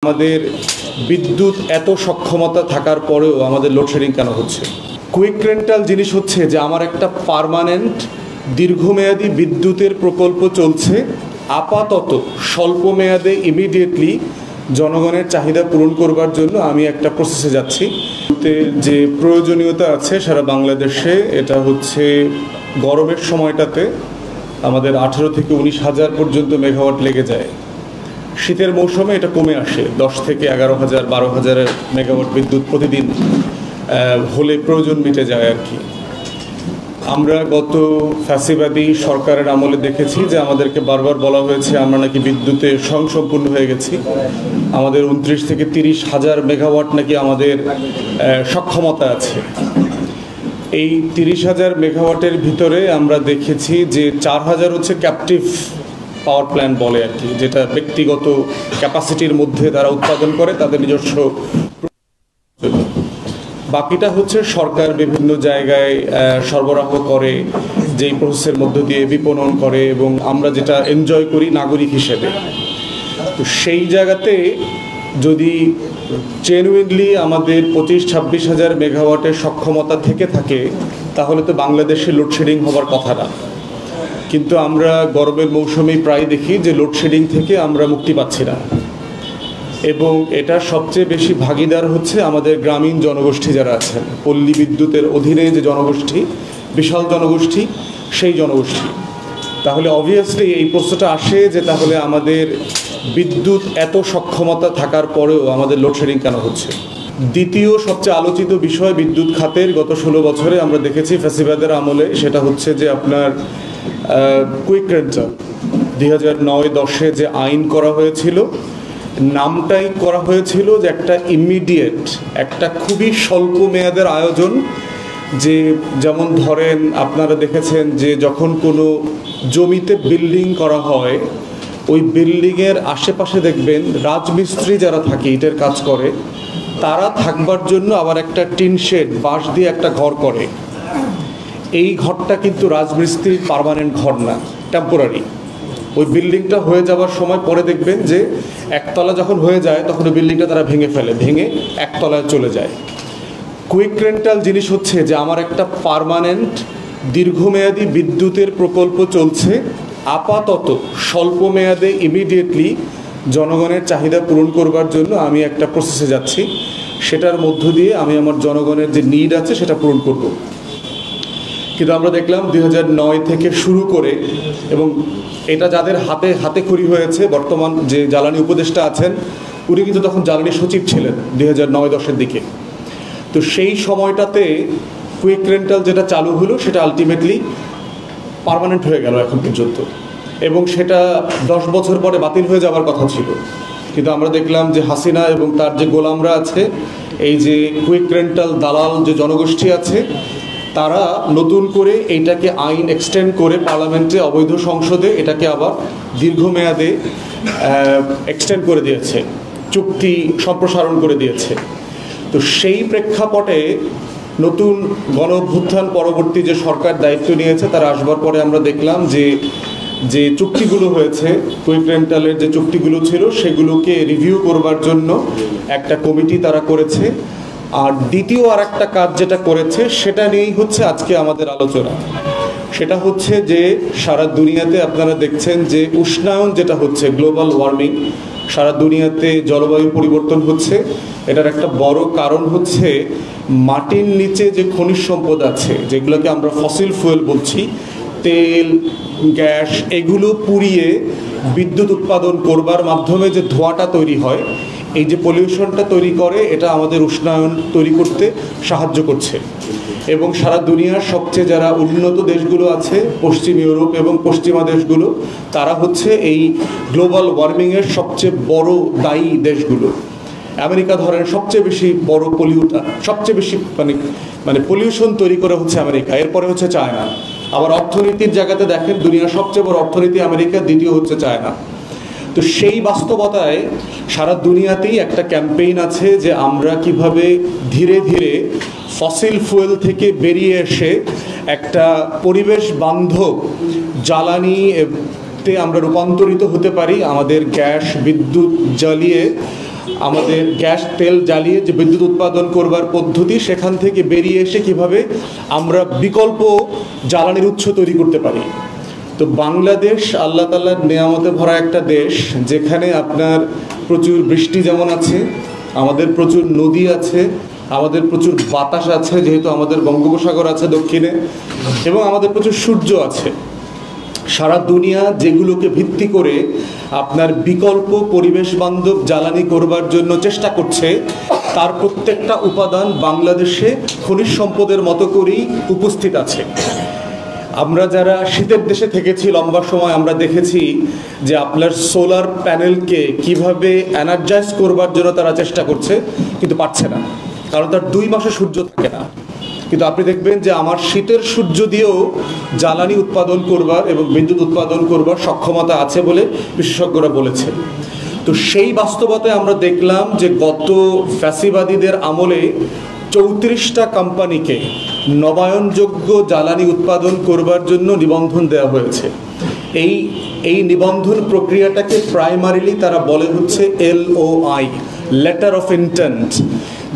আমাদের বিদ্যুৎ এত সক্ষমতা থাকার পরেও আমাদের লোডশেডিং কেন হচ্ছে? কুইক রেন্টাল জিনিস হচ্ছে যে আমার একটা পার্মানেন্ট দীর্ঘমেয়াদী বিদ্যুতের প্রকল্প চলছে, আপাতত স্বল্প মেয়াদে ইমিডিয়েটলি জনগণের চাহিদা পূরণ করবার জন্য আমি একটা প্রসেসে যাচ্ছি। যে প্রয়োজনীয়তা আছে সারা বাংলাদেশে, এটা হচ্ছে গরমের সময়টাতে আমাদের 18 থেকে 19 হাজার পর্যন্ত মেগাওয়াট লেগে যায়। শীতের মৌসুমে এটা কমে আসে, 10 থেকে 11,000 12,000 মেগাওয়াট বিদ্যুৎ প্রতিদিন হলে প্রয়োজন মিটে যায় আর কি। আমরা গত ফ্যাসিবাদী সরকারের আমলে দেখেছি যে আমাদেরকে বারবার বলা হয়েছে আমরা নাকি বিদ্যুতে স্বয়ংসম্পূর্ণ হয়ে গেছি, আমাদের 29 থেকে 30 হাজার মেগাওয়াট নাকি আমাদের সক্ষমতা আছে। এই 30 হাজার মেগাওয়াটের ভিতরে আমরা দেখেছি যে 4,000 হচ্ছে ক্যাপটিভ পাওয়ার প্ল্যান্ট বলে আর কি, যেটা ব্যক্তিগত ক্যাপাসিটির মধ্যে তারা উৎপাদন করে তাদের নিজস্ব। বাকিটা হচ্ছে সরকার বিভিন্ন জায়গায় সরবরাহ করে, যেই প্রসেসের মধ্য দিয়ে বিপণন করে এবং আমরা যেটা এনজয় করি নাগরিক হিসেবে। তো সেই জায়গাতে যদি জেনুইনলি আমাদের 25-26 হাজার মেগাওয়াটের সক্ষমতা থেকে থাকে তাহলে তো বাংলাদেশে লোডশেডিং হবার কথা না। কিন্তু আমরা গরমের মৌসুমেই প্রায় দেখি যে লোডশেডিং থেকে আমরা মুক্তি পাচ্ছি না, এবং এটা সবচেয়ে বেশি ভাগিদার হচ্ছে আমাদের গ্রামীণ জনগোষ্ঠী যারা আছেন, পল্লী বিদ্যুতের অধীনে যে জনগোষ্ঠী, বিশাল জনগোষ্ঠী, সেই জনগোষ্ঠী। তাহলে অবভিয়াসলি এই প্রশ্নটা আসে যে তাহলে আমাদের বিদ্যুৎ এত সক্ষমতা থাকার পরেও আমাদের লোডশেডিং কেন হচ্ছে? দ্বিতীয় সবচেয়ে আলোচিত বিষয় বিদ্যুৎ খাতের গত 16 বছরে আমরা দেখেছি ফ্যাসিবাদের আমলে, সেটা হচ্ছে যে আপনার কুইক রেন্টাল 2009-10 যে আইন করা হয়েছিল, নামটাই করা হয়েছিল যে একটা ইমিডিয়েট, একটা খুবই স্বল্প মেয়াদের আয়োজন। যে যেমন ধরেন আপনারা দেখেছেন যে যখন কোনো জমিতে বিল্ডিং করা হয়, ওই বিল্ডিংয়ের আশেপাশে দেখবেন রাজমিস্ত্রি যারা থাকে, ইটের কাজ করে, তারা থাকবার জন্য আবার একটা টিন শেড বাঁশ দিয়ে একটা ঘর করে। এই ঘরটা কিন্তু রাজমিস্ত্রির পার্মানেন্ট ঘর না, টেম্পোরারি। ওই বিল্ডিংটা হয়ে যাওয়ার সময় পরে দেখবেন যে একতলা যখন হয়ে যায় তখন ওই বিল্ডিংটা তারা ভেঙে ফেলে, ভেঙে একতলায় চলে যায়। কুইক রেন্টাল জিনিস হচ্ছে যে আমার একটা পার্মানেন্ট দীর্ঘমেয়াদী বিদ্যুতের প্রকল্প চলছে, আপাতত স্বল্প মেয়াদে ইমিডিয়েটলি জনগণের চাহিদা পূরণ করবার জন্য আমি একটা প্রসেসে যাচ্ছি। সেটার মধ্য দিয়ে আমি আমার জনগণের যে নিড আছে সেটা পূরণ করব। কিন্তু আমরা দেখলাম 2009 থেকে শুরু করে, এবং এটা যাদের হাতে হাতে খড়ি হয়েছে, বর্তমান যে জ্বালানি উপদেষ্টা আছেন উনি কিন্তু তখন জ্বালানি সচিব ছিলেন 2009-10 দিকে। তো সেই সময়টাতে কুইক রেন্টাল যেটা চালু হলো সেটা আলটিমেটলি পার্মানেন্ট হয়ে গেল এখন পর্যন্ত, এবং সেটা 10 বছর পরে বাতিল হয়ে যাওয়ার কথা ছিল। কিন্তু আমরা দেখলাম যে হাসিনা এবং তার যে গোলামরা আছে, এই যে কুইক রেন্টাল দালাল যে জনগোষ্ঠী আছে, তারা নতুন করে এইটাকে আইন এক্সটেন্ড করে পার্লামেন্টে অবৈধ সংসদে এটাকে আবার দীর্ঘমেয়াদে এক্সটেন্ড করে দিয়েছে, চুক্তি সম্প্রসারণ করে দিয়েছে। তো সেই প্রেক্ষাপটে নতুন গণ অভ্যুত্থান পরবর্তী যে সরকার দায়িত্ব নিয়েছে তারা আসবার পরে আমরা দেখলাম যে যে চুক্তিগুলো হয়েছে, কুইক রেন্টালের যে চুক্তিগুলো ছিল সেগুলোকে রিভিউ করবার জন্য একটা কমিটি তারা করেছে। আর দ্বিতীয় আর একটা কাজ যেটা করেছে সেটা নিয়েই হচ্ছে আজকে আমাদের আলোচনা। সেটা হচ্ছে যে সারা দুনিয়াতে আপনারা দেখছেন যে উষ্ণায়ন যেটা হচ্ছে, গ্লোবাল ওয়ার্মিং, সারা দুনিয়াতে জলবায়ু পরিবর্তন হচ্ছে। এটার একটা বড় কারণ হচ্ছে মাটির নিচে যে খনিজ সম্পদ আছে, যেগুলোকে আমরা ফসিল ফুয়েল বলছি, তেল, গ্যাস, এগুলো পুড়িয়ে বিদ্যুৎ উৎপাদন করবার মাধ্যমে যে ধোঁয়াটা তৈরি হয়, এই যে পলিউশনটা তৈরি করে, এটা আমাদের উষ্ণায়ন তৈরি করতে সাহায্য করছে। এবং সারা দুনিয়ার সবচেয়ে যারা উন্নত দেশগুলো আছে, পশ্চিম ইউরোপ এবং পশ্চিমা দেশগুলো, তারা হচ্ছে এই গ্লোবাল ওয়ার্মিংয়ের সবচেয়ে বড় দায়ী দেশগুলো। আমেরিকা ধরেন সবচেয়ে বেশি বড় পলিউটার, সবচেয়ে বেশি মানে পলিউশন তৈরি করে হচ্ছে আমেরিকা, এরপরে হচ্ছে চায়না। আবার অর্থনীতির জায়গাতে দেখেন দুনিয়ার সবচেয়ে বড় অর্থনীতি আমেরিকা, দ্বিতীয় হচ্ছে চায়না। তো সেই বাস্তবতায় সারা দুনিয়াতেই একটা ক্যাম্পেইন আছে যে আমরা কিভাবে ধীরে ধীরে ফসিল ফুয়েল থেকে বেরিয়ে এসে একটা পরিবেশ বান্ধব জ্বালানিতে আমরা রূপান্তরিত হতে পারি, আমাদের গ্যাস বিদ্যুৎ জ্বালিয়ে আমাদের গ্যাস তেল জ্বালিয়ে যে বিদ্যুৎ উৎপাদন করবার পদ্ধতি, সেখান থেকে বেরিয়ে এসে কিভাবে আমরা বিকল্প জ্বালানির উৎস তৈরি করতে পারি। তো বাংলাদেশ আল্লাহ তাআলার নেয়ামতে ভরা একটা দেশ, যেখানে আপনার প্রচুর বৃষ্টি যেমন আছে, আমাদের প্রচুর নদী আছে, আমাদের প্রচুর বাতাস আছে, যেহেতু আমাদের বঙ্গোপসাগর আছে দক্ষিণে, এবং আমাদের প্রচুর সূর্য আছে। সারা দুনিয়া যেগুলোকে ভিত্তি করে আপনার বিকল্প পরিবেশ বান্ধব জ্বালানি করবার জন্য চেষ্টা করছে, তার প্রত্যেকটা উপাদান বাংলাদেশে খনিজ সম্পদের মতো করেই উপস্থিত আছে। আমরা যারা শীতের দেশে থেকেছি লম্বা সময়, আমরা দেখেছি যে আপনার সোলার প্যানেলকে কিভাবে এনার্জাইজ করবার জন্য তারা চেষ্টা করছে, কিন্তু পারছে না, কারণ তার 2 মাসে সূর্য থাকে না। কিন্তু আপনি দেখবেন যে আমার শীতের সূর্য দিয়েও জ্বালানি উৎপাদন করবার এবং বিদ্যুৎ উৎপাদন করবার সক্ষমতা আছে বলে বিশেষজ্ঞরা বলেছে। তো সেই বাস্তবতায় আমরা দেখলাম যে গত ফ্যাসিবাদীদের আমলে 34টা কোম্পানিকে নবায়নযোগ্য জ্বালানি উৎপাদন করবার জন্য নিবন্ধন দেওয়া হয়েছে। এই নিবন্ধন প্রক্রিয়াটাকে প্রাইমারিলি তারা বলে হচ্ছে LOI, লেটার অফ ইন্টেন্ট,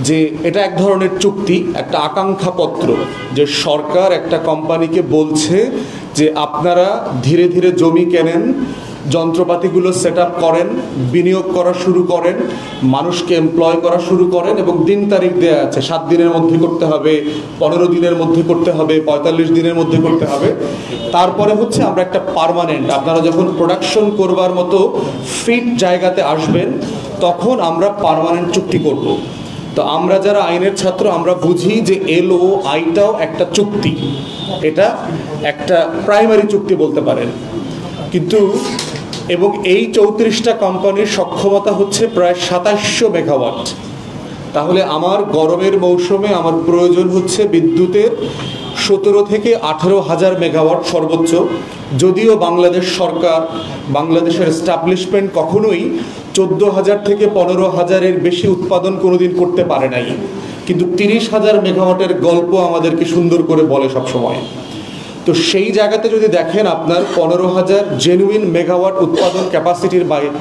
যে এটা এক ধরনের চুক্তি, একটা আকাঙ্ক্ষাপত্র, যে সরকার একটা কোম্পানিকে বলছে যে আপনারা ধীরে ধীরে জমি কেনেন, যন্ত্রপাতিগুলো সেট আপ করেন, বিনিয়োগ করা শুরু করেন, মানুষকে এমপ্লয় করা শুরু করেন, এবং দিন তারিখ দেওয়া আছে, 7 দিনের মধ্যে করতে হবে, 15 দিনের মধ্যে করতে হবে, 45 দিনের মধ্যে করতে হবে। তারপরে হচ্ছে আমরা একটা পার্মানেন্ট, আপনারা যখন প্রোডাকশন করবার মতো ফিট জায়গাতে আসবেন, তখন আমরা পার্মানেন্ট চুক্তি করব। তো আমরা যারা আইনের ছাত্র, আমরা বুঝি যে LOIটাও একটা চুক্তি, এটা একটা প্রাইমারি চুক্তি বলতে পারেন। কিন্তু এবং এই 34টা কোম্পানির সক্ষমতা হচ্ছে প্রায় 2700 মেগাওয়াট। তাহলে আমার গরমের মৌসুমে আমার প্রয়োজন হচ্ছে বিদ্যুতের 17 থেকে 18,000 মেগাওয়াট সর্বোচ্চ। যদিও বাংলাদেশ সরকার, বাংলাদেশের এস্টাবলিশমেন্ট কখনোই 14,000 থেকে 15,000-এর বেশি উৎপাদন কোনোদিন করতে পারে নাই, কিন্তু 30,000 মেগাওয়াটের গল্প আমাদেরকে সুন্দর করে বলে সবসময়। তো সেই জায়গাতে যদি দেখেন, আপনার 15,000 জেনুইন মেগাওয়াট উৎপাদন ক্যাপাসিটির বাইরে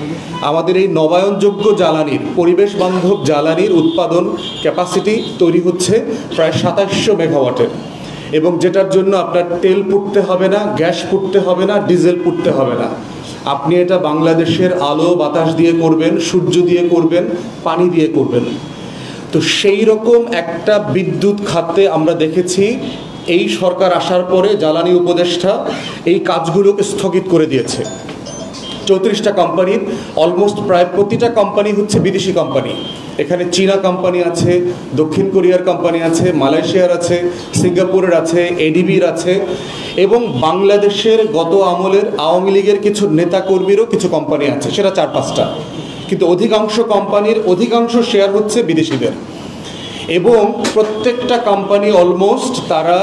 আমাদের এই নবায়নযোগ্য জ্বালানির, পরিবেশ বান্ধব জ্বালানির উৎপাদন ক্যাপাসিটি তৈরি হচ্ছে প্রায় 2700 মেগাওয়াটের, এবং যেটার জন্য আপনার তেল পুড়তে হবে না, গ্যাস পুড়তে হবে না, ডিজেল পুড়তে হবে না। আপনি এটা বাংলাদেশের আলো বাতাস দিয়ে করবেন, সূর্য দিয়ে করবেন, পানি দিয়ে করবেন। তো সেই রকম একটা বিদ্যুৎ খাতে আমরা দেখেছি এই সরকার আসার পরে জ্বালানি উপদেষ্টা এই কাজগুলোকে স্থগিত করে দিয়েছে। 34টা কোম্পানির অলমোস্ট প্রায় প্রতিটা কোম্পানি হচ্ছে বিদেশি কোম্পানি। এখানে চীনা কোম্পানি আছে, দক্ষিণ কোরিয়ার কোম্পানি আছে, মালয়েশিয়ার আছে, সিঙ্গাপুরের আছে, ADBর আছে, এবং বাংলাদেশের গত আমলের আওয়ামী লীগের কিছু নেতাকর্মীরও কিছু কোম্পানি আছে, সেটা 4-5টা। কিন্তু অধিকাংশ কোম্পানির অধিকাংশ শেয়ার হচ্ছে বিদেশিদের। এবং প্রত্যেকটা কোম্পানি অলমোস্ট তারা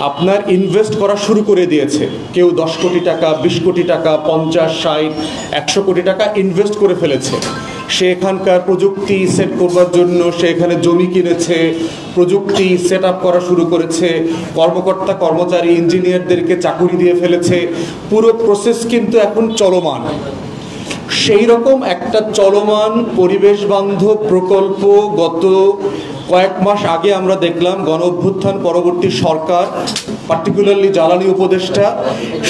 আপনার ইনভেস্ট করা শুরু করে দিয়েছে। কেউ 10 কোটি টাকা, 20 কোটি টাকা, 50, 60, 100 কোটি টাকা ইনভেস্ট করে ফেলেছে। সে এখানকার প্রযুক্তি সেট করবার জন্য সে এখানে জমি কিনেছে, প্রযুক্তি সেট আপ করা শুরু করেছে, কর্মকর্তা কর্মচারী ইঞ্জিনিয়ারদেরকে চাকুরি দিয়ে ফেলেছে। পুরো প্রসেস কিন্তু এখন চলমান। সেই রকম একটা চলমান পরিবেশ বান্ধব প্রকল্প গত কয়েক মাস আগে আমরা দেখলাম গণ অভ্যুত্থান পরবর্তী সরকার, পার্টিকুলারলি জ্বালানি উপদেষ্টা,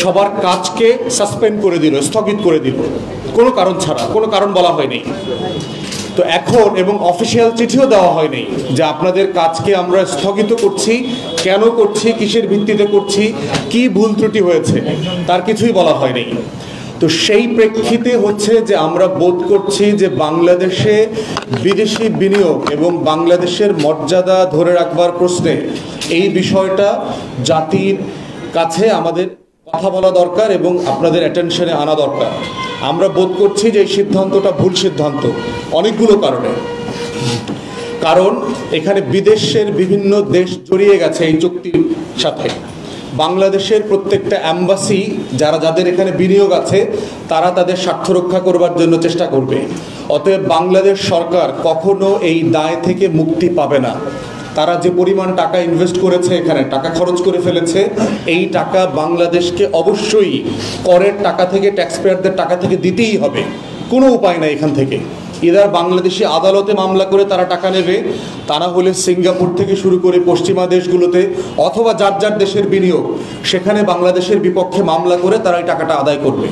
সবার কাজকে সাসপেন্ড করে দিল, স্থগিত করে দিল, কোনো কারণ ছাড়া, কোনো কারণ বলা হয়নি। তো এখন এবং অফিসিয়াল চিঠিও দেওয়া হয়নি যে আপনাদের কাজকে আমরা স্থগিত করছি, কেন করছি, কিসের ভিত্তিতে করছি, কি ভুল ত্রুটি হয়েছে, তার কিছুই বলা হয়নি। তো সেই প্রেক্ষিতে হচ্ছে যে আমরা বোধ করছি যে বাংলাদেশে বিদেশি বিনিয়োগ এবং বাংলাদেশের মর্যাদা ধরে রাখবার প্রশ্নে এই বিষয়টা জাতির কাছে আমাদের কথা বলা দরকার এবং আপনাদের অ্যাটেনশনে আনা দরকার। আমরা বোধ করছি যে এই সিদ্ধান্তটা ভুল সিদ্ধান্ত অনেকগুলো কারণে। কারণ এখানে বিদেশের বিভিন্ন দেশ জড়িয়ে গেছে এই চুক্তির সাথে। বাংলাদেশের প্রত্যেকটা অ্যাম্বাসি যাদের এখানে বিনিয়োগ আছে তারা তাদের স্বার্থ রক্ষা করবার জন্য চেষ্টা করবে। অতএব বাংলাদেশ সরকার কখনো এই দায় থেকে মুক্তি পাবে না। তারা যে পরিমাণ টাকা ইনভেস্ট করেছে, এখানে টাকা খরচ করে ফেলেছে, এই টাকা বাংলাদেশকে অবশ্যই করের টাকা থেকে, ট্যাক্সপেয়ারদের টাকা থেকে দিতেই হবে, কোনো উপায় নাই এখান থেকে। ইদার বাংলাদেশি আদালতে মামলা করে তারা টাকা নেবে, তা না হলে সিঙ্গাপুর থেকে শুরু করে পশ্চিমা দেশগুলোতে অথবা যার যার দেশের বিনিয়োগ সেখানে বাংলাদেশের বিপক্ষে মামলা করে তারা এই টাকাটা আদায় করবে।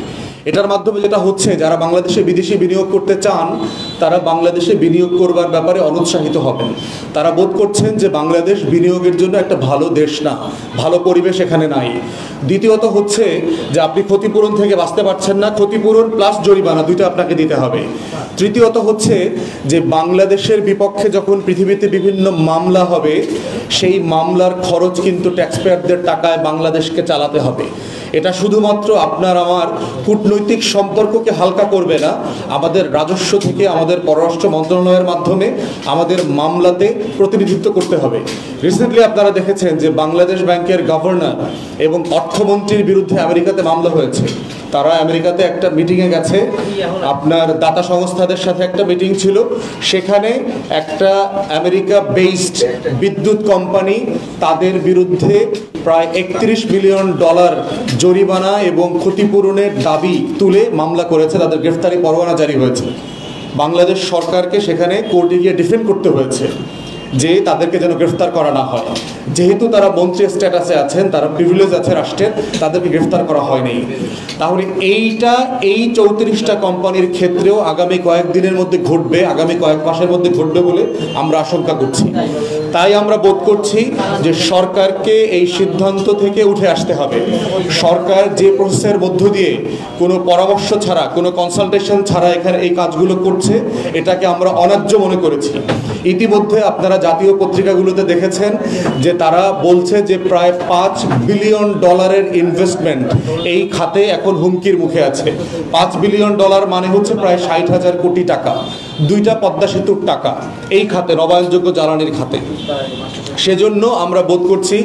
এটার মাধ্যমে যেটা হচ্ছে, যারা বাংলাদেশে বিদেশি বিনিয়োগ করতে চান তারা বাংলাদেশে বিনিয়োগ করবার ব্যাপারে অনুৎসাহিত হবেন। তারা বোধ করছেন যে বাংলাদেশ বিনিয়োগের জন্য একটা ভালো দেশ না, ভালো পরিবেশ এখানে নাই। দ্বিতীয়ত হচ্ছে যে আপনি ক্ষতিপূরণ থেকে বাঁচতে পারছেন না, ক্ষতিপূরণ প্লাস জরিমানা দুইটা আপনাকে দিতে হবে। তৃতীয়ত হচ্ছে যে বাংলাদেশের বিপক্ষে যখন পৃথিবীতে বিভিন্ন মামলা হবে সেই মামলার খরচ কিন্তু ট্যাক্সপেয়ারদের টাকায় বাংলাদেশকে চালাতে হবে। এটা শুধুমাত্র আপনার আমার কূটনৈতিক সম্পর্ককে হালকা করবে না, আমাদের রাজস্ব থেকে আমাদের পররাষ্ট্র মন্ত্রণালয়ের মাধ্যমে আমাদের মামলাতে প্রতিনিধিত্ব করতে হবে। রিসেন্টলি আপনারা দেখেছেন যে বাংলাদেশ ব্যাংকের গভর্নর এবং অর্থমন্ত্রীর বিরুদ্ধে আমেরিকাতে মামলা হয়েছে। তারা আমেরিকাতে একটা মিটিংয়ে গেছে, আপনার দাতা সংস্থাদের সাথে একটা মিটিং ছিল, সেখানে একটা আমেরিকা বেসড বিদ্যুৎ কোম্পানি তাদের বিরুদ্ধে প্রায় $31 মিলিয়ন জরিমানা এবং ক্ষতিপূরণের দাবি তুলে মামলা করেছে, তাদের গ্রেফতারি পরোয়ানা জারি হয়েছে। বাংলাদেশ সরকারকে সেখানে কোর্টে গিয়ে ডিফেন্ড করতে হয়েছে যে তাদেরকে যেন গ্রেফতার করা না হয়, যেহেতু তারা মন্ত্রী স্ট্যাটাসে আছেন, তারা প্রিভিলেজ আছে রাষ্ট্রের, তাদেরকে গ্রেফতার করা হয়নি। তাহলে এই 34টা কোম্পানির ক্ষেত্রেও আগামী কয়েকদিনের মধ্যে ঘটবে, আগামী কয়েক মাসের মধ্যে ঘটবে বলে আমরা আশঙ্কা করছি। তাই আমরা বোধ করছি যে সরকারকে এই সিদ্ধান্ত থেকে উঠে আসতে হবে। সরকার যে প্রসেসের মধ্য দিয়ে কোনো পরামর্শ ছাড়া, কোনো কনসালটেশন ছাড়া এখানে এই কাজগুলো করছে, এটাকে আমরা অন্যায্য মনে করেছি। ইতিমধ্যে আপনারা জাতীয় পত্রিকাগুলোতে দেখেছেন যে তারা বলছে যে প্রায় $5 বিলিয়ন ইনভেস্টমেন্ট এই খাতে এখন হুমকির মুখে আছে। $5 বিলিয়ন মানে হচ্ছে প্রায় 60,000 কোটি টাকা, 2টা পদ্মা সেতুর টাকা এই খাতে, নবায়নযোগ্য জ্বালানির খাতে। সেজন্য আমরা বোধ করছি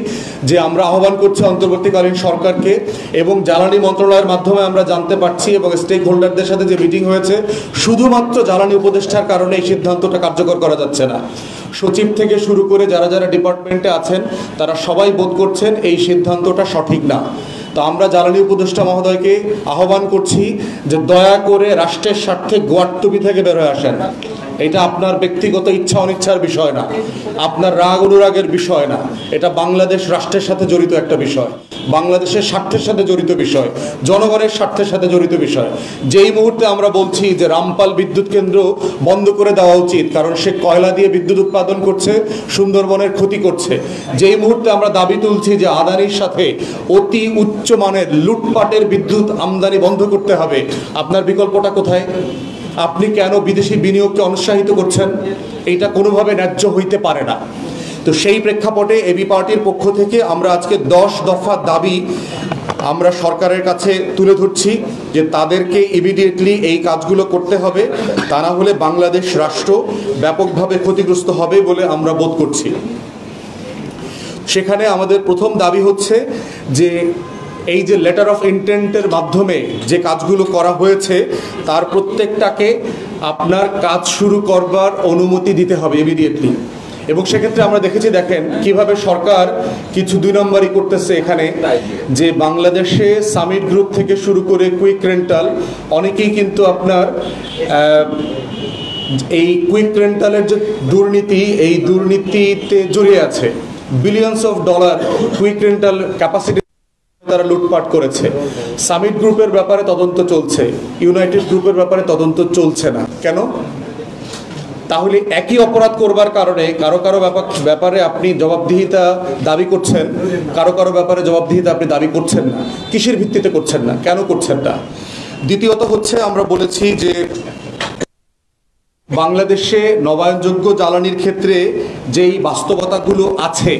যে আমরা আহ্বান করছি অন্তর্বর্তীকালীন সরকারকে, এবং জ্বালানি মন্ত্রণালয়ের মাধ্যমে আমরা জানতে পারছি এবং স্টেক হোল্ডারদের সাথে যে মিটিং হয়েছে, শুধুমাত্র জ্বালানি উপদেষ্টার কারণে এই সিদ্ধান্তটা কার্যকর করা যাচ্ছে না। সচিব থেকে শুরু করে যারা যারা ডিপার্টমেন্টে আছেন তারা সবাই বোধ করছেন এই সিদ্ধান্তটা সঠিক না। তো আমরা জ্বালানি উপদেষ্টা মহোদয়কে আহ্বান করছি যে দয়া করে রাষ্ট্রের স্বার্থে গোয়ার্তুবি থেকে বের হয়ে আসেন। এটা আপনার ব্যক্তিগত ইচ্ছা অনিচ্ছার বিষয় না, আপনার রাগ অনুরাগের বিষয় না, এটা বাংলাদেশ রাষ্ট্রের সাথে জড়িত একটা বিষয়, বাংলাদেশের স্বার্থের সাথে জড়িত বিষয়, জনগণের স্বার্থের সাথে জড়িত বিষয়। যেই মুহূর্তে আমরা বলছি যে রামপাল বিদ্যুৎ কেন্দ্র বন্ধ করে দেওয়া উচিত কারণ সে কয়লা দিয়ে বিদ্যুৎ উৎপাদন করছে, সুন্দরবনের ক্ষতি করছে, যেই মুহূর্তে আমরা দাবি তুলছি যে আদানির সাথে অতি উচ্চমানের লুটপাটের বিদ্যুৎ আমদানি বন্ধ করতে হবে, আপনার বিকল্পটা কোথায়? আপনি কেন বিদেশি বিনিয়োগকে অনুৎসাহিত করছেন? এইটা কোনোভাবে ন্যায্য হইতে পারে না। তো সেই প্রেক্ষাপটে এবি পার্টির পক্ষ থেকে আমরা আজকে 10 দফা দাবি আমরা সরকারের কাছে তুলে ধরছি যে তাদেরকে ইমিডিয়েটলি এই কাজগুলো করতে হবে, তা না হলে বাংলাদেশ রাষ্ট্র ব্যাপকভাবে ক্ষতিগ্রস্ত হবে বলে আমরা বোধ করছি। সেখানে আমাদের প্রথম দাবি হচ্ছে যে এই যে লেটার অফ ইন্টেন্টের মাধ্যমে যে কাজগুলো করা হয়েছে তার প্রত্যেকটাকে আপনার কাজ শুরু করবার অনুমতি দিতে হবে ইমিডিয়েটলি। এবং সেক্ষেত্রে আমরা দেখেছি, দেখেন কিভাবে সরকার কিছু 2 নম্বরই করতেছে এখানে, যে বাংলাদেশে সামিট গ্রুপ থেকে শুরু করে কুইক রেন্টাল অনেকেই কিন্তু আপনার এই কুইক রেন্টালের যে দুর্নীতি, এই দুর্নীতিতে জড়িয়ে আছে। Billions of dollar quick rental capacity তারা লুটপাট করেছে। সামিট গ্রুপের ব্যাপারে তদন্ত চলছে, ইউনাইটেড গ্রুপের ব্যাপারে তদন্ত চলছে না কেন? তাহলে একই অপরাধ করবার কারণে কারো কারো ব্যাপারে আপনি জবাবদিহিতা দাবি করছেন, কারো কারো ব্যাপারে জবাবদিহিতা আপনি দাবি করছেন না। কিসের ভিত্তিতে করছেন না, কেন করছেন না? দ্বিতীয়ত হচ্ছে আমরা বলেছি যে বাংলাদেশে নবায়নযোগ্য জ্বালানির ক্ষেত্রে যেই বাস্তবতাগুলো আছে,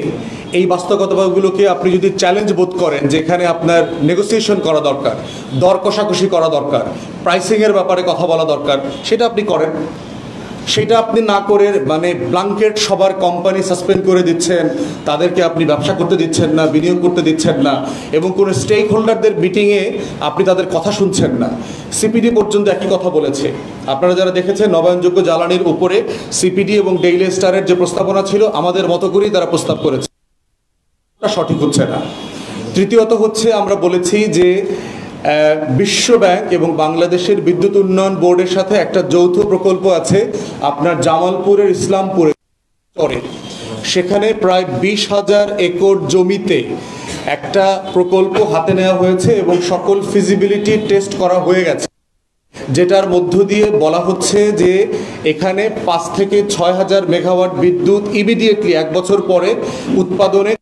এই বাস্তবতাগুলোকে আপনি যদি চ্যালেঞ্জ বোধ করেন, যেখানে আপনার নেগোসিয়েশন করা দরকার, দর কষাকষি করা দরকার, প্রাইসিংয়ের ব্যাপারে কথা বলা দরকার, সেটা আপনি করেন। সেটা আপনি না করে মানে ব্ল্যাঙ্কেট সবার কোম্পানি সাসপেন্ড করে দিচ্ছেন, তাদেরকে আপনি ব্যবসা করতে দিচ্ছেন না, বিনিয়োগ করতে দিচ্ছেন না, এবং কোনো স্টেক হোল্ডারদের মিটিংয়ে আপনি তাদের কথা শুনছেন না। সিপিডি পর্যন্ত একই কথা বলেছে। আপনারা যারা দেখেছেন নবায়নযোগ্য জ্বালানির উপরে সিপিডি এবং ডেইলি স্টারের যে প্রস্তাবনা ছিল, আমাদের মতো করেই তারা প্রস্তাব করেছে, সঠিক হচ্ছে না। তৃতীয়ত হচ্ছে আমরা বলেছি যে বিশ্ব ব্যাংক এবং বাংলাদেশের বিদ্যুৎ উন্নয়ন বোর্ডের সাথে একটা যৌথ প্রকল্প আছে আপনার জামালপুরের ইসলামপুরে চরে। সেখানে প্রায় 20,000 একর জমিতে একটা প্রকল্প হাতে নেওয়া হয়েছে এবং সকল ফিজিবিলিটি টেস্ট করা হয়ে গেছে, যেটার মধ্য দিয়ে বলা হচ্ছে যে এখানে 5 থেকে 6,000 মেগাওয়াট বিদ্যুৎ ইমিডিয়েটলি 1 বছর পরে উৎপাদনে।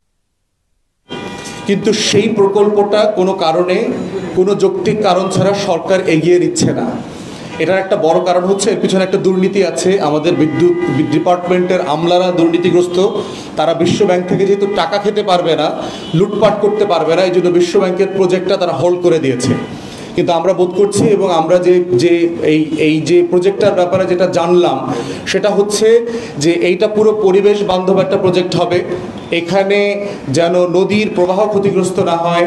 কিন্তু সেই প্রকল্পটা কোনো কারণে, কোনো যৌক্তিক কারণ ছাড়া সরকার এগিয়ে নিচ্ছে না। এটার একটা বড় কারণ হচ্ছে এর পিছনে একটা দুর্নীতি আছে। আমাদের বিদ্যুৎ ডিপার্টমেন্টের আমলারা দুর্নীতিগ্রস্ত। তারা বিশ্ব ব্যাংক থেকে যেহেতু টাকা খেতে পারবে না, লুটপাট করতে পারবে না, এই জন্য বিশ্ব ব্যাংকের প্রজেক্টটা তারা হোল্ড করে দিয়েছে। কিন্তু আমরা বোধ করছি এবং আমরা এই যে প্রজেক্টটার ব্যাপারে যেটা জানলাম সেটা হচ্ছে যে এইটা পুরো পরিবেশ বান্ধব একটা প্রজেক্ট হবে। এখানে যেন নদীর প্রবাহ ক্ষতিগ্রস্ত না হয়,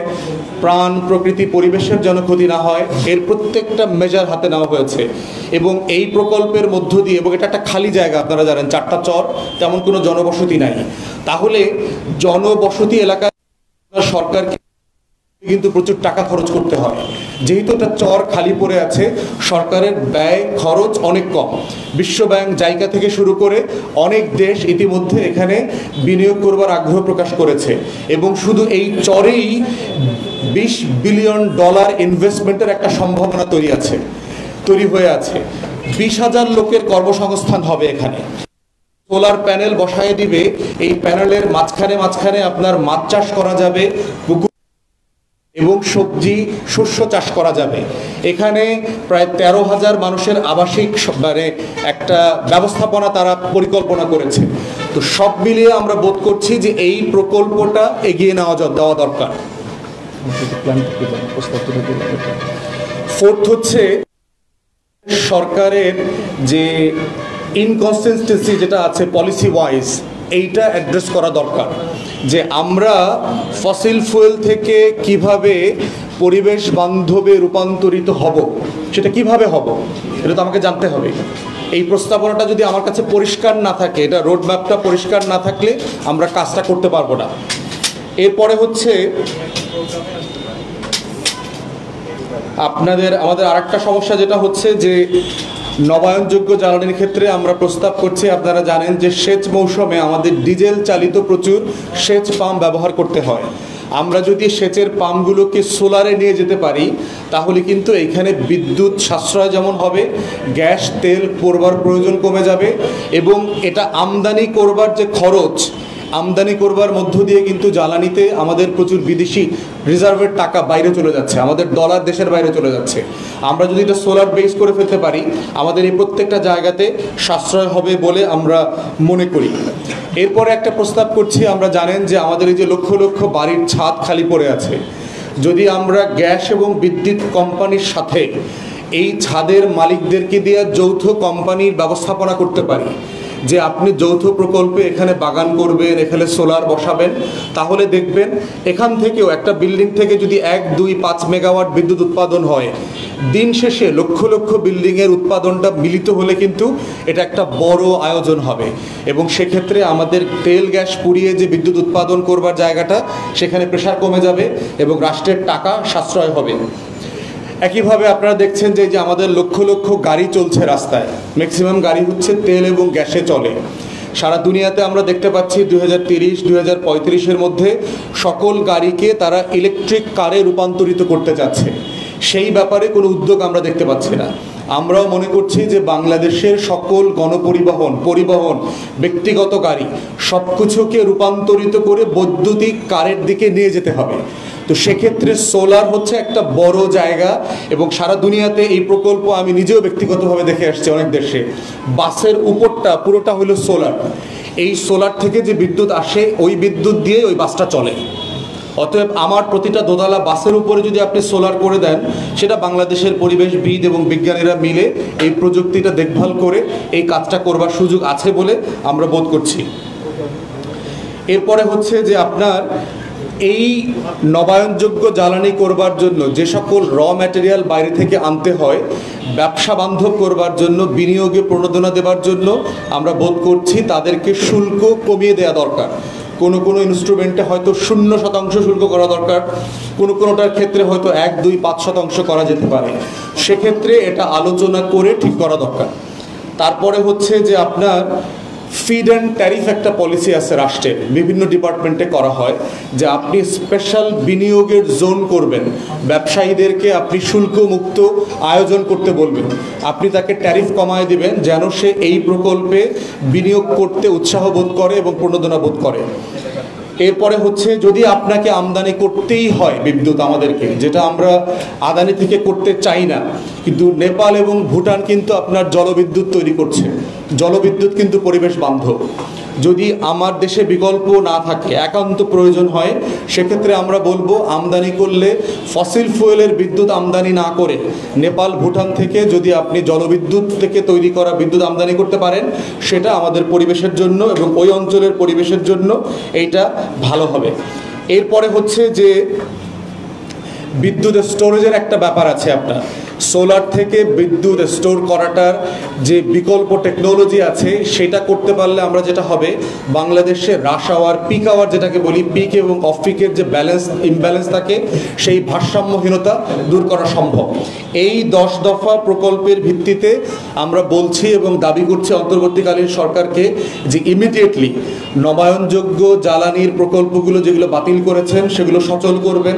প্রাণ প্রকৃতি পরিবেশের যেন ক্ষতি না হয়, এর প্রত্যেকটা মেজার হাতে নেওয়া হয়েছে। এবং এই প্রকল্পের মধ্য দিয়ে, এবং এটা একটা খালি জায়গা, আপনারা জানেন 4টা চর, তেমন কোনো জনবসতি নাই। তাহলে জনবসতি এলাকায় সরকারকে কিন্তু প্রচুর টাকা খরচ করতে হয়। যেহেতু একটা চর খালি পড়ে আছে, সরকারের ব্যয় খরচ অনেক কম। বিশ্ব ব্যাংক, জাইকা থেকে শুরু করে অনেক দেশ ইতিমধ্যে এখানে বিনিয়োগ করবার আগ্রহ প্রকাশ করেছে এবং শুধু এই চরেই $20 বিলিয়ন ইনভেস্টমেন্টের একটা সম্ভাবনা তৈরি হয়ে আছে। 20,000 লোকের কর্মসংস্থান হবে এখানে। সোলার প্যানেল বসায় দিবে, এই প্যানেলের মাঝখানে আপনার মাছ চাষ করা যাবে, পুকুর এবং সবজি শস্য চাষ করা যাবে। এখানে প্রায় 13,000 মানুষের আবাসিক মানে একটা ব্যবস্থাপনা তারা পরিকল্পনা করেছে। তো সব মিলিয়ে আমরা বোধ করছি যে এই প্রকল্পটা এগিয়ে দেওয়া দরকার। ফোর্থ হচ্ছে সরকারের যে ইনকনসিস্টেন্সি যেটা আছে পলিসি ওয়াইজ, এইটা অ্যাড্রেস করা দরকার। যে আমরা ফসিল ফুয়েল থেকে কিভাবে পরিবেশ বান্ধবে রূপান্তরিত হব, সেটা কিভাবে হব এটা তো আমাকে জানতে হবে। এই প্রস্তাবনাটা যদি আমার কাছে পরিষ্কার না থাকে, এটা রোডম্যাপটা পরিষ্কার না থাকলে আমরা কাজটা করতে পারবো না। এরপরে হচ্ছে আমাদের আরেকটা সমস্যা যেটা হচ্ছে যে নবায়নযোগ্য জ্বালানির ক্ষেত্রে আমরা প্রস্তাব করছি, আপনারা জানেন যে সেচ মৌসুমে আমাদের ডিজেল চালিত প্রচুর সেচ পাম্প ব্যবহার করতে হয়। আমরা যদি সেচের পাম্পগুলোকে সোলারে নিয়ে যেতে পারি তাহলে কিন্তু এইখানে বিদ্যুৎ সাশ্রয় যেমন হবে, গ্যাস তেল পোড়বার প্রয়োজন কমে যাবে এবং এটা আমদানি করবার যে খরচ, আমদানি করবার মধ্য দিয়ে কিন্তু জ্বালানিতে আমাদের প্রচুর বিদেশি রিজার্ভের টাকা বাইরে চলে যাচ্ছে, আমাদের ডলার দেশের বাইরে চলে যাচ্ছে। আমরা যদি এটা সোলার বেস করে ফেলতে পারি আমাদের এই প্রত্যেকটা জায়গাতে সাশ্রয় হবে বলে আমরা মনে করি। এরপরে একটা প্রস্তাব করছি, আমরা জানেন যে আমাদের এই যে লক্ষ লক্ষ বাড়ির ছাদ খালি পড়ে আছে, যদি আমরা গ্যাস এবং বিদ্যুৎ কোম্পানির সাথে এই ছাদের মালিকদেরকে দিয়ে যৌথ কোম্পানির ব্যবস্থাপনা করতে পারি, যে আপনি যৌথ প্রকল্পে এখানে বাগান করবেন, এখানে সোলার বসাবেন, তাহলে দেখবেন এখান থেকেও একটা বিল্ডিং থেকে যদি 1, 2, 5 মেগাওয়াট বিদ্যুৎ উৎপাদন হয়, দিন শেষে লক্ষ লক্ষ বিল্ডিংয়ের উৎপাদনটা মিলিত হলে কিন্তু এটা একটা বড় আয়োজন হবে এবং সেক্ষেত্রে আমাদের তেল গ্যাস পুড়িয়ে যে বিদ্যুৎ উৎপাদন করবার জায়গাটা, সেখানে প্রেশার কমে যাবে এবং রাষ্ট্রের টাকা সাশ্রয় হবে। একইভাবে আপনারা দেখছেন যে আমাদের লক্ষ লক্ষ গাড়ি চলছে রাস্তায়, ম্যাক্সিমাম গাড়ি হচ্ছে তেল এবং গ্যাসে চলে। সারা দুনিয়াতে আমরা দেখতে পাচ্ছি 2030-2035-এর মধ্যে সকল গাড়িকে তারা ইলেকট্রিক কারে রূপান্তরিত করতে যাচ্ছে। সেই ব্যাপারে কোনো উদ্যোগ আমরা দেখতে পাচ্ছি না। আমরাও মনে করছি যে বাংলাদেশের সকল পরিবহন, ব্যক্তিগত গাড়ি সব কিছুকে রূপান্তরিত করে বৈদ্যুতিক কারের দিকে নিয়ে যেতে হবে। তো সেক্ষেত্রে সোলার হচ্ছে একটা বড় জায়গা এবং সারা দুনিয়াতে এই প্রকল্প আমি নিজেও ব্যক্তিগতভাবে দেখে আসছি অনেক দেশে। বাসের উপরটা পুরোটা হলো সোলার। এই সোলার থেকে যে বিদ্যুৎ আসে ওই বিদ্যুৎ দিয়ে ওই বাসটা চলে। অতএব আমার প্রতিটা দোতলা বাসের উপরে যদি আপনি সোলার করে দেন, সেটা বাংলাদেশের পরিবেশবিদ এবং বিজ্ঞানীরা মিলে এই প্রযুক্তিটা দেখভাল করে এই কাজটা করবার সুযোগ আছে বলে আমরা বোধ করছি। এরপরে হচ্ছে যে আপনার এই নবায়নযোগ্য জ্বালানি করবার জন্য যে সকল র ম্যাটেরিয়াল বাইরে থেকে আনতে হয়, ব্যবসা বান্ধব করবার জন্য, বিনিয়োগে প্রণোদনা দেবার জন্য আমরা বোধ করছি তাদেরকে শুল্ক কমিয়ে দেওয়া দরকার। কোনো ইনস্ট্রুমেন্টে হয়তো 0% শুল্ক করা দরকার, কোনোটার ক্ষেত্রে হয়তো 1, 2, 5% করা যেতে পারে। সেক্ষেত্রে এটা আলোচনা করে ঠিক করা দরকার। তারপরে হচ্ছে যে আপনার ফিড অ্যান্ড ট্যারিফ একটা পলিসি আছে রাষ্ট্রের, বিভিন্ন ডিপার্টমেন্টে করা হয় যে আপনি স্পেশাল বিনিয়োগের জোন করবেন, ব্যবসায়ীদেরকে আপনি শুল্ক মুক্ত আয়োজন করতে বলবেন, আপনি তাকে ট্যারিফ কমায় দিবেন যেন সে এই প্রকল্পে বিনিয়োগ করতে উৎসাহ বোধ করে এবং প্রণোদনা বোধ করে। এরপরে হচ্ছে যদি আপনাকে আমদানি করতেই হয় বিদ্যুৎ আমাদেরকে, যেটা আমরা আদানি থেকে করতে চাই না, কিন্তু নেপাল এবং ভুটান কিন্তু আপনার জলবিদ্যুৎ তৈরি করছে, জলবিদ্যুৎ কিন্তু পরিবেশ বান্ধব। যদি আমার দেশে বিকল্প না থাকে, একান্ত প্রয়োজন হয়, সেক্ষেত্রে আমরা বলবো আমদানি করলে ফসিল ফুয়েলের বিদ্যুৎ আমদানি না করে নেপাল ভুটান থেকে যদি আপনি জলবিদ্যুৎ থেকে তৈরি করা বিদ্যুৎ আমদানি করতে পারেন, সেটা আমাদের পরিবেশের জন্য এবং ওই অঞ্চলের পরিবেশের জন্য এইটা ভালো হবে। এরপরে হচ্ছে যে বিদ্যুৎ স্টোরেজের একটা ব্যাপার আছে আপনার, সোলার থেকে বিদ্যুৎ স্টোর করাটার যে বিকল্প টেকনোলজি আছে সেটা করতে পারলে আমরা যেটা হবে, বাংলাদেশে রাশ আওয়ার, পিক আওয়ার যেটাকে বলি, পিক এবং অফ পিকের যে ইমব্যালেন্স থাকে সেই ভারসাম্যহীনতা দূর করা সম্ভব। এই 10 দফা প্রকল্পের ভিত্তিতে আমরা বলছি এবং দাবি করছি অন্তর্বর্তীকালীন সরকারকে যে ইমিডিয়েটলি নবায়নযোগ্য জ্বালানির প্রকল্পগুলো যেগুলো বাতিল করেছেন সেগুলো সচল করবেন,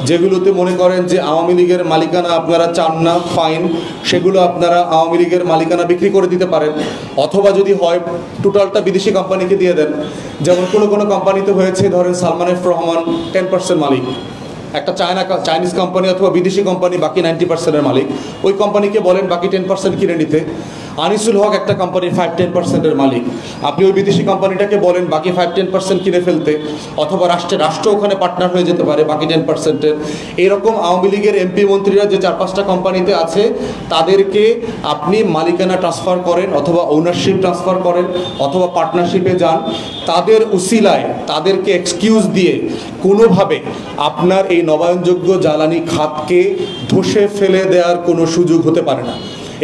যেগুলোতে মনে করেন যে আওয়ামী লীগের মালিকানা আপনারা চান না, ফাইন, সেগুলো আপনারা আওয়ামী লীগের মালিকানা বিক্রি করে দিতে পারেন, অথবা যদি হয় টোটালটা বিদেশি কোম্পানিকে দিয়ে দেন। যেমন কোনো কোম্পানিতে হয়েছে, ধরেন সালমান এফ রহমান 10% মালিক, একটা চাইনিজ কোম্পানি অথবা বিদেশি কোম্পানি বাকি 90%-এর মালিক, ওই কোম্পানিকে বলেন বাকি 10% কিনে নিতে। আনিসুল হক একটা কোম্পানির 5-10%-এর মালিক, আপনি ওই বিদেশি কোম্পানিটাকে বলেন বাকি 5-10% কিনে ফেলতে, অথবা রাষ্ট্র ওখানে পার্টনার হয়ে যেতে পারে বাকি 10%-এর। এরকম আওয়ামী লীগের এমপি মন্ত্রীরা যে 4-5টা কোম্পানিতে আছে তাদেরকে আপনি মালিকানা ট্রান্সফার করেন, অথবা ওনারশিপ ট্রান্সফার করেন, অথবা পার্টনারশিপে যান। তাদের উসিলায় তাদেরকে এক্সকিউজ দিয়ে কোনোভাবে আপনার এই নবায়নযোগ্য জ্বালানি খাতকে ধসে ফেলে দেওয়ার কোনো সুযোগ হতে পারে না।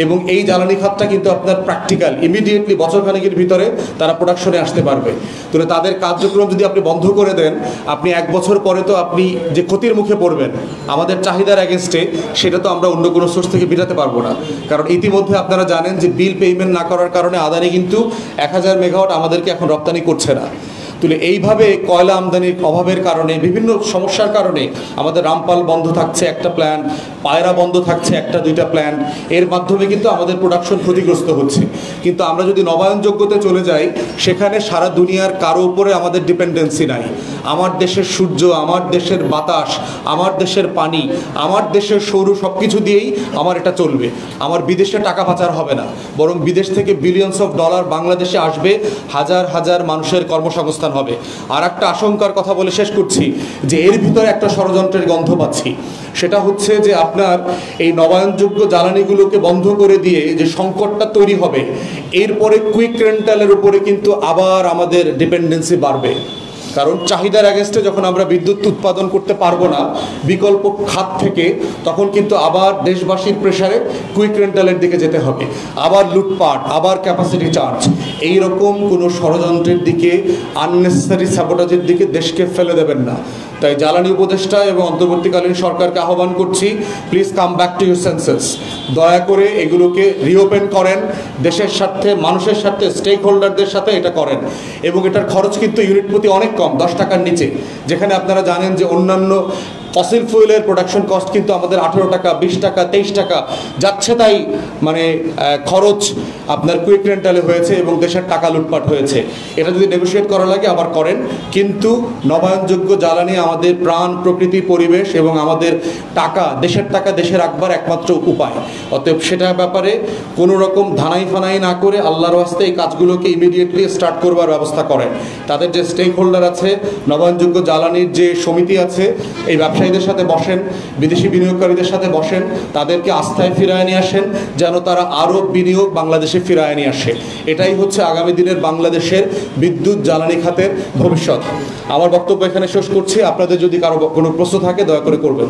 এবং এই জ্বালানি খাতটা কিন্তু আপনার প্র্যাকটিক্যাল, ইমিডিয়েটলি বছরখানেকের ভিতরে তারা প্রোডাকশনে আসতে পারবে। তাহলে তাদের কার্যক্রম যদি আপনি বন্ধ করে দেন, আপনি 1 বছর পরে তো আপনি যে ক্ষতির মুখে পড়বেন আমাদের চাহিদার অ্যাগেনস্টে, সেটা তো আমরা অন্য কোনো সোর্স থেকে মেটাতে পারবো না। কারণ ইতিমধ্যে আপনারা জানেন যে বিল পেমেন্ট না করার কারণে আদানি কিন্তু 1000 মেগাওয়াট আমাদেরকে এখন রপ্তানি করছে না। তাহলে এইভাবে কয়লা আমদানির অভাবের কারণে, বিভিন্ন সমস্যার কারণে আমাদের রামপাল বন্ধ থাকছে একটা প্ল্যান্ট, পায়রা বন্ধ থাকছে 1-2টা প্ল্যান্ট, এর মাধ্যমে কিন্তু আমাদের প্রোডাকশন ক্ষতিগ্রস্ত হচ্ছে। কিন্তু আমরা যদি নবায়নযোগ্যতে চলে যাই, সেখানে সারা দুনিয়ার কারো উপরে আমাদের ডিপেন্ডেন্সি নাই। আমার দেশের সূর্য, আমার দেশের বাতাস, আমার দেশের পানি, আমার দেশের সৌর, সব কিছু দিয়েই আমার এটা চলবে। আমার বিদেশে টাকা পাচার হবে না, বরং বিদেশ থেকে বিলিয়নস অফ ডলার বাংলাদেশে আসবে, হাজার হাজার মানুষের কর্মসংস্থান হবে। আর একটা আশঙ্কার কথা বলে শেষ করছি, যে এর ভিতরে একটা ষড়যন্ত্রের গন্ধ পাচ্ছি, সেটা হচ্ছে যে আপনার এই নবায়নযোগ্য জ্বালানিগুলোকে বন্ধ করে দিয়ে যে সংকটটা তৈরি হবে, এরপরে কুইক রেন্টালের উপরে কিন্তু আবার আমাদের ডিপেন্ডেন্সি বাড়বে। কারণ চাহিদার অ্যাগেনস্টে যখন আমরা বিদ্যুৎ উৎপাদন করতে পারবো না বিকল্প খাত থেকে, তখন কিন্তু আবার দেশবাসীর প্রেসারে কুইক রেন্টালের দিকে যেতে হবে, আবার লুটপাট, আবার ক্যাপাসিটি চার্জ, এইরকম কোনো ষড়যন্ত্রের দিকে, আননেসেসারি সাবোটাজের দিকে দেশকে ফেলে দেবেন না। তাই জ্বালানি উপদেষ্টা এবং অন্তর্বর্তীকালীন সরকারকে আহ্বান করছি, please come back to your senses. দয়া করে এগুলোকে রিওপেন করেন, দেশের স্বার্থে, মানুষের স্বার্থে, স্টেক হোল্ডারদের সাথে এটা করেন। এবং এটার খরচ কিন্তু ইউনিট প্রতি অনেক কম, 10 টাকার নিচে, যেখানে আপনারা জানেন যে অন্যান্য ফসিল ফুয়েলের প্রোডাকশন কস্ট কিন্তু আমাদের 18 টাকা, 20 টাকা, 23 টাকা যাচ্ছে, তাই মানে খরচ আপনার কুইক রেন্টালে হয়েছে এবং দেশের টাকা লুটপাট হয়েছে। এটা যদি নেগোশিয়েট করা লাগে আবার করেন, কিন্তু নবায়নযোগ্য জ্বালানি আমাদের প্রাণ, প্রকৃতি, পরিবেশ এবং আমাদের টাকা, দেশের টাকা দেশে রাখবার একমাত্র উপায়। অতএব সেটার ব্যাপারে কোনো রকম ধানাই ফানাই না করে আল্লাহর ওয়াস্তে এই কাজগুলোকে ইমিডিয়েটলি স্টার্ট করবার ব্যবস্থা করেন। তাদের যে স্টেক হোল্ডার আছে, নবায়নযোগ্য জ্বালানির যে সমিতি আছে, এই ব্যবসায়ীদের সাথে বসেন, বিদেশি বিনিয়োগকারীদের সাথে বসেন, তাদেরকে আস্থায় ফিরায় নিয়ে আসেন, যেন তারা আরও বিনিয়োগ বাংলাদেশে ফিরায় নিয়ে আসে। এটাই হচ্ছে আগামী দিনের বাংলাদেশের বিদ্যুৎ জ্বালানি খাতের ভবিষ্যৎ। আমার বক্তব্য এখানে শেষ করছি। আপনাদের যদি কারো কোনো প্রশ্ন থাকে দয়া করে করবেন।